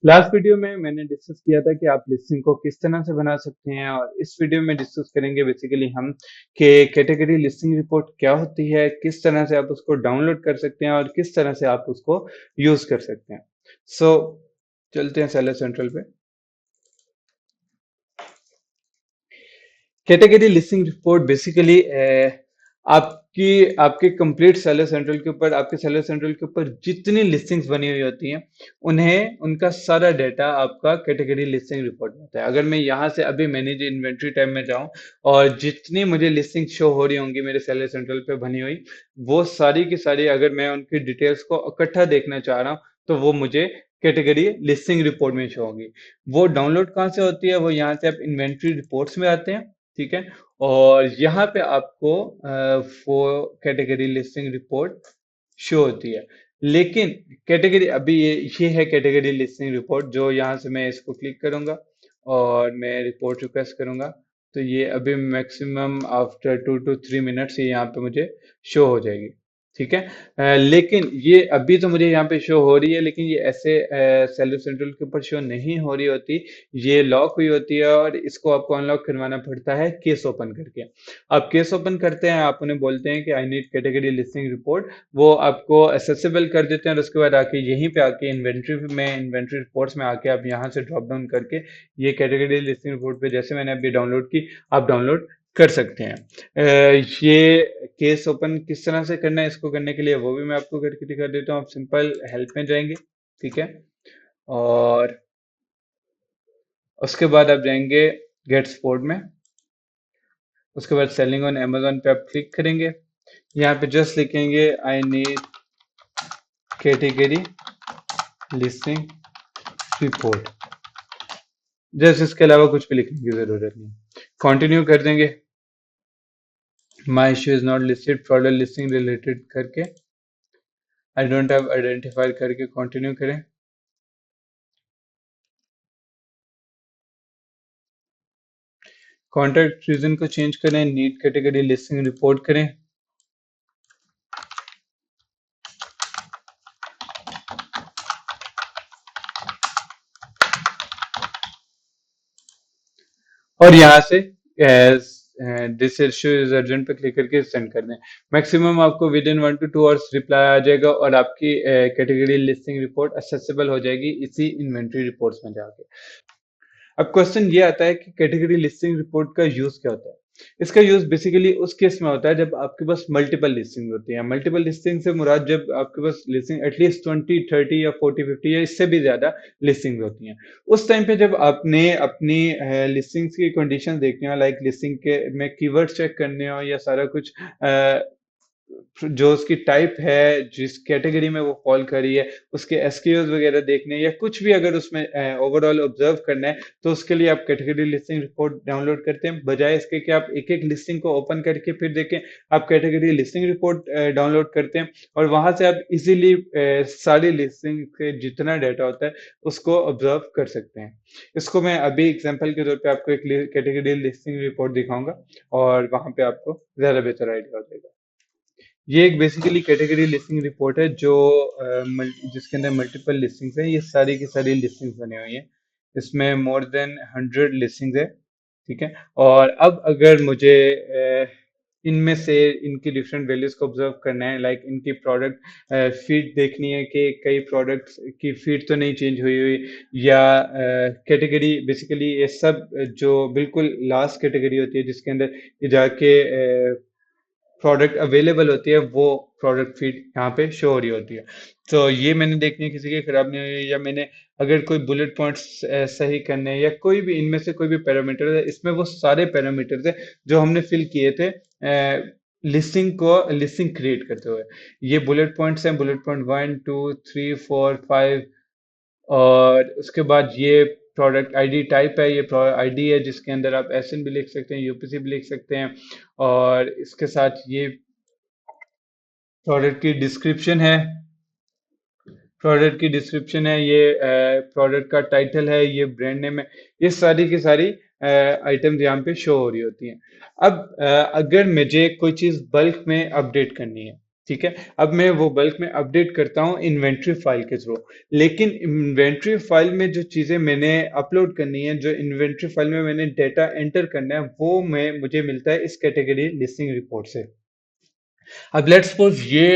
Last video में मैंने discuss किया था कि आप लिस्टिंग को किस तरह से बना सकते हैं, और इस वीडियो में डिस्कस करेंगे बेसिकली हम कि कैटेगरी लिस्टिंग रिपोर्ट क्या होती है, किस तरह से आप उसको डाउनलोड कर सकते हैं और किस तरह से आप उसको यूज कर सकते हैं। सो चलते हैं सेलर सेंट्रल पे। कैटेगरी लिस्टिंग रिपोर्ट बेसिकली आपकी आपके कंप्लीट सेलर सेंट्रल के ऊपर, आपके सेलर सेंट्रल के ऊपर जितनी लिस्टिंग्स बनी हुई होती हैं, उन्हें उनका सारा डाटा आपका कैटेगरी लिस्टिंग रिपोर्ट में होता है। अगर मैं यहाँ से अभी मैनेज इन्वेंट्री टैब में जाऊँ और जितनी मुझे लिस्टिंग शो हो रही होंगी मेरे सेलर सेंट्रल पे बनी हुई, वो सारी की सारी अगर मैं उनकी डिटेल्स को इकट्ठा देखना चाह रहा हूँ तो वो मुझे कैटेगरी लिस्टिंग रिपोर्ट में शो होगी। वो डाउनलोड कहाँ से होती है? वो यहाँ से आप इन्वेंट्री रिपोर्ट्स में आते हैं, ठीक है। और यहाँ पे आपको वो कैटेगरी लिस्टिंग रिपोर्ट शो होती है। लेकिन कैटेगरी अभी ये है कैटेगरी लिस्टिंग रिपोर्ट, जो यहाँ से मैं इसको क्लिक करूंगा और मैं रिपोर्ट रिक्वेस्ट करूंगा, तो ये अभी मैक्सिमम आफ्टर 2 to 3 मिनट्स ये यहाँ पे मुझे शो हो जाएगी, ठीक है। लेकिन ये अभी तो मुझे यहाँ पे शो हो रही है, लेकिन ये ऐसे सेलर सेंट्रल के ऊपर शो नहीं हो रही होती, ये लॉक हुई होती है और इसको आपको अनलॉक करवाना पड़ता है केस ओपन करके। आप केस ओपन करते हैं, आप उन्हें बोलते हैं कि I need category listing report, वो आपको एक्सेसिबल कर देते हैं और उसके बाद आके यहीं पे आके इन्वेंट्री रिपोर्ट्स में आके आप यहाँ से ड्रॉप डाउन करके ये कैटेगरी लिस्टिंग रिपोर्ट पे, जैसे मैंने अभी डाउनलोड की, आप डाउनलोड कर सकते हैं। ये केस ओपन किस तरह से करना है, इसको करने के लिए वो भी मैं आपको करके दिखा देता हूँ। आप सिंपल हेल्प में जाएंगे, ठीक है, और उसके बाद आप जाएंगे गेट सपोर्ट में। उसके बाद सेलिंग ऑन अमेजोन पे आप क्लिक करेंगे। यहाँ पे जस्ट लिखेंगे I need category listing report, just इसके अलावा कुछ भी लिखने की जरूरत नहीं। कंटिन्यू कर देंगे। My issue is not listed fraud or listing related करके, आई डोंट हैव आइडेंटिफाइड करके कंटिन्यू करें। कॉन्टैक्ट रीजन को चेंज करें, नीड कैटेगरी लिस्टिंग रिपोर्ट करें। और यहाँ से दिस इशू इज अर्जेंट पे क्लिक करके सेंड कर दें। मैक्सिमम आपको within 1 to 2 hours reply आ जाएगा और आपकी कैटेगरी लिस्टिंग रिपोर्ट एक्सेसिबल हो जाएगी इसी इन्वेंट्री रिपोर्ट्स में जाके। अब क्वेश्चन ये आता है कि कैटेगरी लिस्टिंग रिपोर्ट का यूज क्या होता है। इसका यूज बेसिकली उस केस में होता है जब आपके पास मल्टीपल लिस्टिंग होती है। मल्टीपल लिस्टिंग से मुराद जब आपके पास लिस्टिंग एटलीस्ट 20 30 या 40 50 या इससे भी ज्यादा लिस्टिंग होती हैं। उस टाइम पे जब आपने अपनी लिस्टिंग्स की कंडीशन देखनी हो, लाइक लिस्टिंग के में कीवर्ड चेक करने हो या सारा कुछ जो उसकी टाइप है, जिस कैटेगरी में वो फॉल कर रही है, उसके एसक्यूज वगैरह देखने या कुछ भी अगर उसमें ओवरऑल ऑब्जर्व करना है, तो उसके लिए आप कैटेगरी लिस्टिंग रिपोर्ट डाउनलोड करते हैं, बजाय इसके कि आप एक एक लिस्टिंग को ओपन करके फिर देखें। आप कैटेगरी लिस्टिंग रिपोर्ट डाउनलोड करते हैं और वहां से आप इजीली सारी लिस्टिंग के जितना डाटा होता है उसको ऑब्जर्व कर सकते हैं। इसको मैं अभी एग्जांपल के तौर पे आपको एक कैटेगरी लिस्टिंग रिपोर्ट दिखाऊंगा और वहां पे आपको ज्यादा बेहतर आइडिया हो जाएगा। ये एक बेसिकली कैटेगरी लिस्टिंग रिपोर्ट है जो जिसके अंदर मल्टीपल लिस्टिंग्स हैं। ये सारी की सारी लिस्टिंग्स बनी हुई हैं, इसमें मोर देन 100 लिस्टिंग्स है, ठीक है। और अब अगर मुझे इनमें से इनकी डिफरेंट वैल्यूज को ऑब्जर्व करना है, लाइक इनकी प्रोडक्ट फीड देखनी है कि कई प्रोडक्ट्स की फीड तो नहीं चेंज हुई हुई, या कैटेगरी बेसिकली ये सब जो बिल्कुल लास्ट कैटेगरी होती है जिसके अंदर ये जाके प्रोडक्ट अवेलेबल होती है, वो प्रोडक्ट फीड यहाँ पे शो हो रही होती है। तो ये मैंने देखनी है किसी की खराब नहीं हुई, या मैंने अगर कोई बुलेट पॉइंट्स सही करने हैं या कोई भी इनमें से कोई भी पैरामीटर है, इसमें वो सारे पैरामीटर्स है जो हमने फिल किए थे लिस्टिंग क्रिएट करते हुए। ये बुलेट पॉइंट्स हैं, बुलेट पॉइंट 1 2 3 4 5, और उसके बाद ये प्रोडक्ट आईडी टाइप है, ये आईडी है जिसके अंदर आप एसएन भी लिख सकते हैं, यूपीसी भी लिख सकते हैं। और इसके साथ ये प्रोडक्ट की डिस्क्रिप्शन है, ये प्रोडक्ट का टाइटल है, ये ब्रांड नेम है, ये सारी की सारी आइटम्स यहाँ पे शो हो रही होती हैं। अब अगर मुझे कोई चीज़ बल्क में अपडेट करनी है, ठीक है। अब मैं वो बल्क में अपडेट करता हूँ इन्वेंट्री फाइल के थ्रू। लेकिन इन्वेंट्री फाइल में जो चीजें मैंने अपलोड करनी है, जो इन्वेंट्री फाइल में मैंने डेटा एंटर करना है, वो मैं मुझे मिलता है इस कैटेगरी लिस्टिंग रिपोर्ट से। अब लेट्स सपोज ये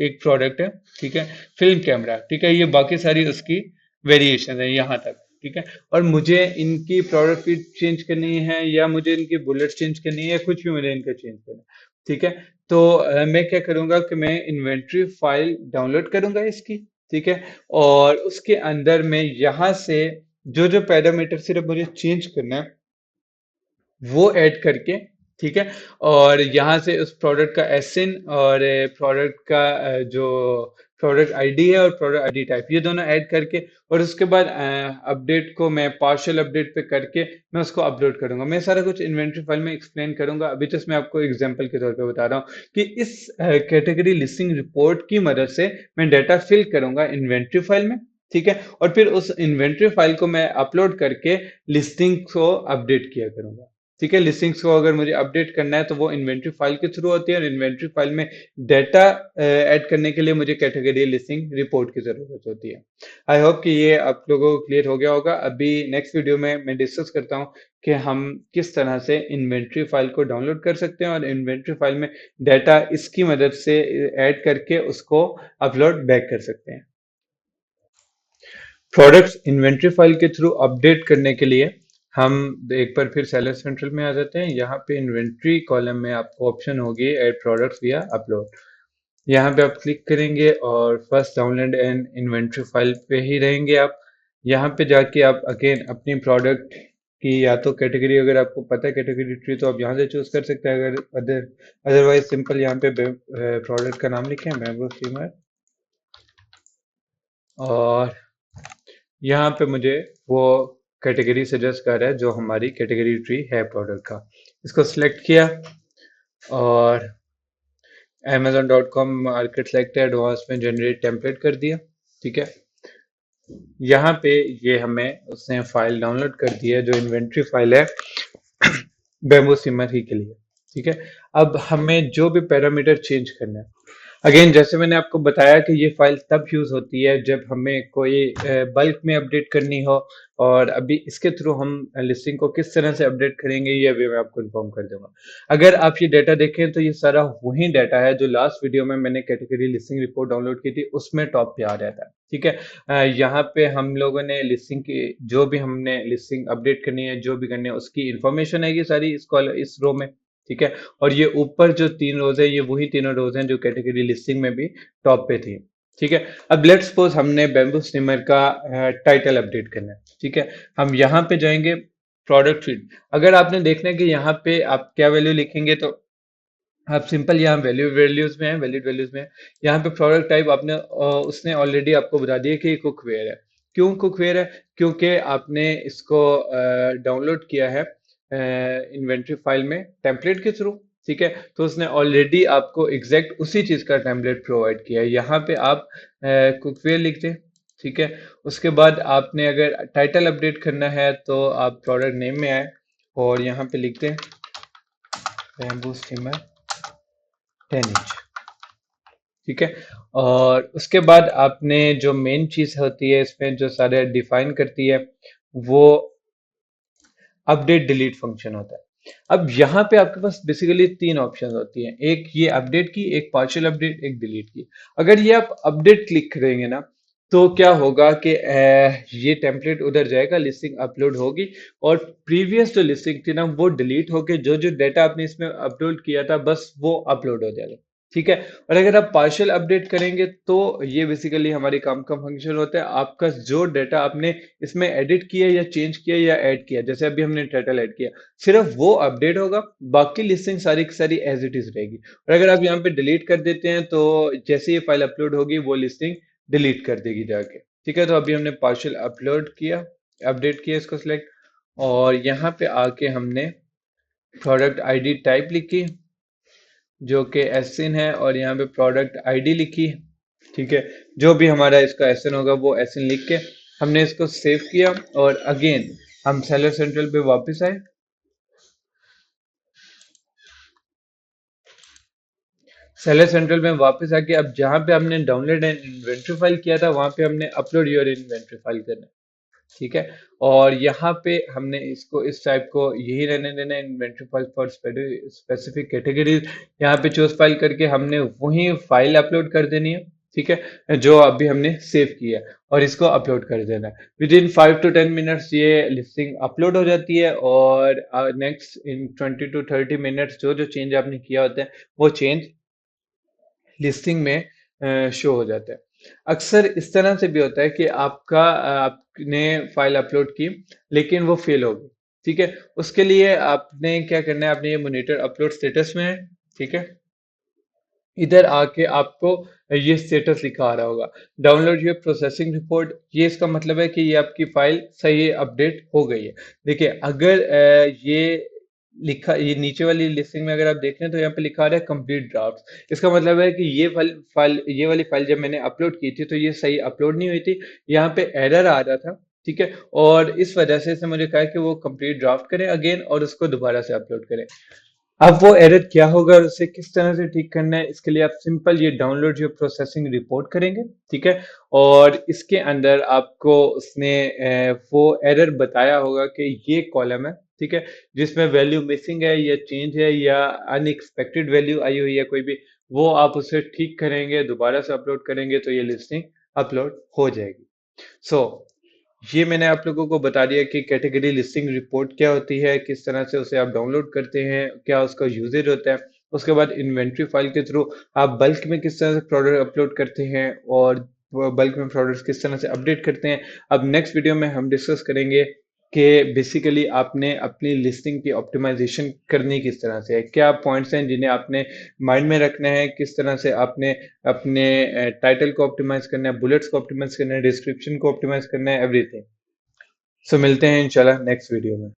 एक प्रोडक्ट है, ठीक है, फिल्म कैमरा, ठीक है, ये बाकी सारी उसकी वेरिएशन है यहाँ तक, ठीक है। और मुझे इनकी प्रोडक्ट फीड चेंज करनी है, या मुझे इनकी बुलेट चेंज करनी है, या कुछ भी मुझे इनका चेंज करना है, ठीक है। तो मैं क्या करूंगा कि मैं इन्वेंट्री फाइल डाउनलोड करूंगा इसकी, ठीक है। और उसके अंदर मैं यहाँ से जो जो पैरामीटर सिर्फ मुझे चेंज करना है वो ऐड करके, ठीक है। और यहाँ से उस प्रोडक्ट का एसएन और प्रोडक्ट का जो प्रोडक्ट आईडी है और प्रोडक्ट आईडी टाइप, ये दोनों ऐड करके, और उसके बाद अपडेट को मैं पार्शियल अपडेट पे करके मैं उसको अपलोड करूंगा। मैं सारा कुछ इन्वेंट्री फाइल में एक्सप्लेन करूंगा। अभी जस्ट मैं आपको एग्जांपल के तौर पे बता रहा हूँ कि इस कैटेगरी लिस्टिंग रिपोर्ट की मदद से मैं डाटा फिल करूंगा इन्वेंट्री फाइल में, ठीक है। और फिर उस इन्वेंट्री फाइल को मैं अपलोड करके लिस्टिंग को अपडेट किया करूंगा, ठीक है। लिस्टिंग्स को अगर मुझे अपडेट करना है तो वो इन्वेंट्री फाइल के थ्रू होती है, और इन्वेंट्री फाइल में डाटा ऐड करने के लिए मुझे कैटेगरी लिस्टिंग रिपोर्ट की जरूरत होती है। आई होप कि ये आप लोगों को क्लियर हो गया होगा। अभी नेक्स्ट वीडियो में मैं डिस्कस करता हूँ कि हम किस तरह से इन्वेंट्री फाइल को डाउनलोड कर सकते हैं और इन्वेंट्री फाइल में डाटा इसकी मदद से ऐड करके उसको अपलोड बैक कर सकते हैं। प्रोडक्ट्स इन्वेंट्री फाइल के थ्रू अपडेट करने के लिए हम एक बार फिर सेलर सेंट्रल में आ जाते हैं। यहाँ पे इन्वेंट्री कॉलम में आपको ऑप्शन होगी ऐड प्रोडक्ट्स विया अपलोड। यहाँ पे आप क्लिक करेंगे और first download and inventory file पे ही रहेंगे आप। यहाँ पे जाके आप अगेन अपनी प्रोडक्ट की या तो कैटेगरी, अगर आपको पता है कैटेगरी ट्री तो आप यहाँ से चूज कर सकते हैं। अगर अदरवाइज सिंपल यहाँ पे प्रोडक्ट का नाम लिखें बैम्बू स्टीमर, और यहाँ पे मुझे वो कैटेगरी सजेस्ट कर रहा है जो हमारी कैटेगरी ट्री है प्रोडक्ट का। इसको सिलेक्ट किया और amazon.com मार्केट सेलेक्ट एडवांस में जनरेट टेम्पलेट कर दिया, ठीक है। यहाँ पे ये हमें उसने फाइल डाउनलोड कर दी है जो इन्वेंट्री फाइल है बैम्बू सिमर ही के लिए, ठीक है। अब हमें जो भी पैरामीटर चेंज करना है, अगेन जैसे मैंने आपको बताया कि ये फाइल तब यूज होती है जब हमें कोई बल्क में अपडेट करनी हो, और अभी इसके थ्रू हम लिस्टिंग को किस तरह से अपडेट करेंगे ये भी मैं आपको इन्फॉर्म कर दूंगा। अगर आप ये डाटा देखें तो ये सारा वही डाटा है जो लास्ट वीडियो में मैंने कैटेगरी लिस्टिंग रिपोर्ट डाउनलोड की थी उसमें टॉप पे आ रहा था, ठीक है। यहाँ पे हम लोगों ने लिस्टिंग की जो भी हमने लिस्टिंग अपडेट करनी है, जो भी करनी है, उसकी इंफॉर्मेशन है ये सारी इस रो में, ठीक है। और ये ऊपर जो 3 रोज है ये वही तीनों रोज हैं जो कैटेगरी लिस्टिंग में भी टॉप पे थी, ठीक है। अब लेट्स सपोज हमने बैम्बू स्टीमर का टाइटल अपडेट करना है, ठीक है। हम यहाँ पे जाएंगे प्रोडक्ट फीड। अगर आपने देखना है कि यहाँ पे आप क्या वैल्यू लिखेंगे तो आप सिंपल यहाँ वैल्यूज में है, वैलिड वैल्यूज में है। यहाँ पे प्रोडक्ट टाइप आपने उसने ऑलरेडी आपको बता दिया कि कुकवेयर है। क्यों कुकवेयर है? क्योंकि आपने इसको डाउनलोड किया है इन्वेंट्री फाइल में टेम्पलेट के थ्रू, ठीक है। तो उसने ऑलरेडी आपको एग्जैक्ट उसी चीज का टेम्पलेट प्रोवाइड किया है। यहाँ पे आप कुकवेयर लिख दें, ठीक है। उसके बाद आपने अगर टाइटल अपडेट करना है तो आप प्रोडक्ट नेम में आए और यहाँ पे लिख दें बैम्बू स्टीमर 10 इंच, ठीक है। और उसके बाद आपने जो मेन चीज होती है इसमें जो सारे डिफाइन करती है वो अपडेट डिलीट फंक्शन होता है। अब यहाँ पे आपके पास बेसिकली 3 ऑप्शन होती हैं, एक ये अपडेट की, एक पार्शियल अपडेट, एक डिलीट की। अगर ये आप अपडेट क्लिक करेंगे ना तो क्या होगा कि ये टेम्पलेट उधर जाएगा, लिस्टिंग अपलोड होगी, और प्रीवियस जो लिस्टिंग थी ना वो डिलीट होके जो जो डाटा आपने इसमें अपलोड किया था बस वो अपलोड हो जाएगा, ठीक है। और अगर आप पार्शियल अपडेट करेंगे तो ये बेसिकली हमारी काम का फंक्शन होता है। आपका जो डाटा आपने इसमें एडिट किया या चेंज किया या ऐड किया, जैसे अभी हमने टाइटल ऐड किया, सिर्फ वो अपडेट होगा, बाकी लिस्टिंग सारी की सारी एज इट इज रहेगी। और अगर आप यहाँ पे डिलीट कर देते हैं तो जैसे ये फाइल अपलोड होगी वो लिस्टिंग डिलीट कर देगी जाके, ठीक है। तो अभी हमने पार्शियल अपलोड किया, अपडेट किया, इसको सिलेक्ट, और यहाँ पे आके हमने प्रोडक्ट आईडी टाइप लिखी जो कि एसएन है, और यहाँ पे प्रोडक्ट आईडी लिखी, ठीक है। जो भी हमारा इसका एसएन होगा वो एसएन लिख के हमने इसको सेव किया, और अगेन हम सेलर सेंट्रल पे वापस आए। सेलर सेंट्रल में वापस आके अब जहाँ पे हमने डाउनलोड एंड इन्वेंट्री फाइल किया था वहां पे हमने अपलोड योर इन्वेंट्री फाइल करना है। ठीक है। और यहाँ पे हमने इसको इस टाइप को यही रहने देना है, inventory file for specific categories. यहाँ पे चूज फाइल करके हमने वही फाइल अपलोड कर देनी है। ठीक है, जो अभी हमने सेव किया है और इसको अपलोड कर देना है। विद इन 5 to 10 मिनट्स ये लिस्टिंग अपलोड हो जाती है और नेक्स्ट इन 20 to 30 मिनट्स जो जो चेंज आपने किया होता है वो चेंज लिस्टिंग में शो हो जाता है। अक्सर इस तरह से भी होता है कि आपने फाइल अपलोड की लेकिन वो फेल हो गई। ठीक है, उसके लिए आपने क्या करना है, आपने ये मॉनिटर अपलोड स्टेटस में है। ठीक है, इधर आके आपको ये स्टेटस लिखा आ रहा होगा, डाउनलोड योर प्रोसेसिंग रिपोर्ट। ये इसका मतलब है कि ये आपकी फाइल सही अपडेट हो गई है। देखिए अगर ये लिखा, ये नीचे वाली लिस्टिंग में अगर आप देखें तो यहाँ पे लिखा आ रहा है कंप्लीट ड्राफ्ट। इसका मतलब है कि ये वाली फाइल जब मैंने अपलोड की थी तो ये सही अपलोड नहीं हुई थी, यहाँ पे एरर आ रहा था। ठीक है, और इस वजह से इसने मुझे कहा कि वो कंप्लीट ड्राफ्ट करें अगेन और उसको दोबारा से अपलोड करें। अब वो एरर क्या होगा और उसे किस तरह से ठीक करना है, इसके लिए आप सिंपल ये डाउनलोड योर प्रोसेसिंग रिपोर्ट करेंगे। ठीक है, और इसके अंदर आपको उसने वो एरर बताया होगा कि ये कॉलम है। ठीक है, जिसमें वैल्यू मिसिंग है या चेंज है या अनएक्सपेक्टेड वैल्यू आई हुई है कोई भी, वो आप उसे ठीक करेंगे, दोबारा से अपलोड करेंगे तो ये लिस्टिंग अपलोड हो जाएगी। सो ये मैंने आप लोगों को बता दिया कि कैटेगरी लिस्टिंग रिपोर्ट क्या होती है, किस तरह से उसे आप डाउनलोड करते हैं, क्या उसका यूजेज होता है। उसके बाद इन्वेंट्री फाइल के थ्रू आप बल्क में किस तरह से प्रोडक्ट अपलोड करते हैं और बल्क में प्रोडक्ट्स किस तरह से अपडेट करते हैं। अब नेक्स्ट वीडियो में हम डिस्कस करेंगे कि बेसिकली आपने अपनी लिस्टिंग की ऑप्टिमाइजेशन करनी किस तरह से है, क्या पॉइंट्स हैं जिन्हें आपने माइंड में रखना है, किस तरह से आपने अपने टाइटल को ऑप्टिमाइज करना है, बुलेट्स को ऑप्टिमाइज करना है, डिस्क्रिप्शन को ऑप्टिमाइज करना है, एवरीथिंग। सो मिलते हैं इंशाल्लाह नेक्स्ट वीडियो में।